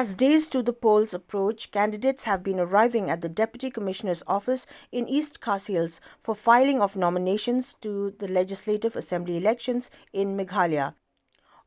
As days to the polls approach, candidates have been arriving at the Deputy Commissioner's office in East Khasi Hills for filing of nominations to the Legislative Assembly elections in Meghalaya.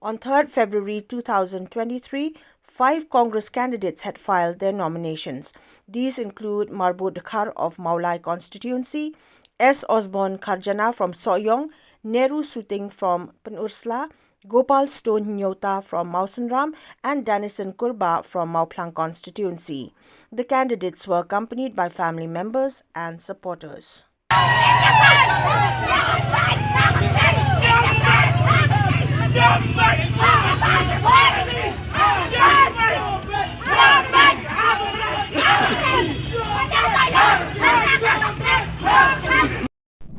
On 3rd February 2023, 5 Congress candidates had filed their nominations. These include Marbud Dkhar of Mawlai Constituency, Osborne Kharjana from Sohiong, Nehru Suting from Pynursla, Gopal Stone Hynniewta from Mawsynram and Dannyson Kurbah from Mawphlang Constituency. The candidates were accompanied by family members and supporters.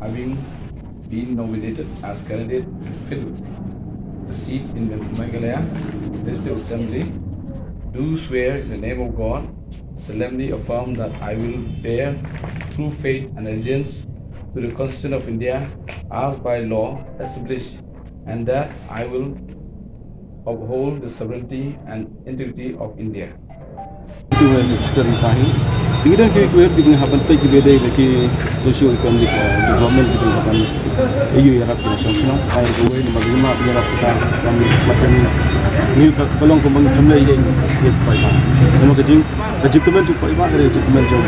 Having been nominated as candidate to fill the seat in the Meghalaya District Assembly, do swear in the name of God, solemnly affirm that I will bear true faith and allegiance to the Constitution of India as by law established, and that I will uphold the sovereignty and integrity of India. Tidak kira dengan haban tak kira dari socio-economic development kita akan EU yang rakyat nasional air kue nombor 5 yang rakyat kami macam ni kalau kau mengambil ini dia baik. Nama kecil kemen tu baik dari kemen jauh.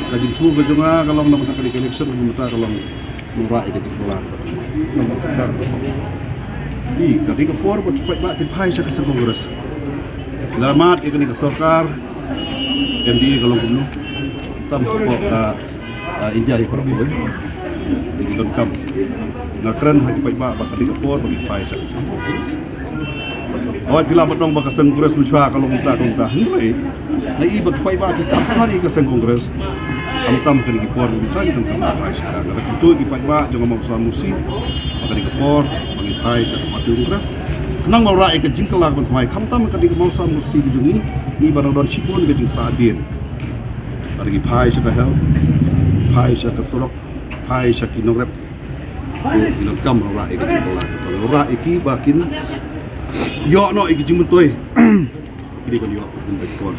Kaji tu berjumpa kalau nak kali election kita kalau murah itu kelar. Ini ketika por bercepat batin pai saya ke Kongres. Selamat ke Sarkar MDA kalau gumno tam ko ka India hi korang boy di don kam ngakran ha pai ba ka di por bagi fai sa awat bila batong ba ka Kongres muswa kalau unta hindoi na i bagi pai ba ki kam sanari ka Kongres am tam ka di por di tadi don kam fai sa ka tu ki pai ba jong mau musi ka di por bagi fai sa Kongres nang mau rai ke jingkal lag ban thai kham tam ka di mau sam si jungi ni barang don chipon ke jing sadin ari phai sa ka hel phai sa ka sorok phai sa ki nogrep ki no kam rai ke jingkal lag to rai ki bakin yo no ki jing mun toy ki di kon yo kun ba ko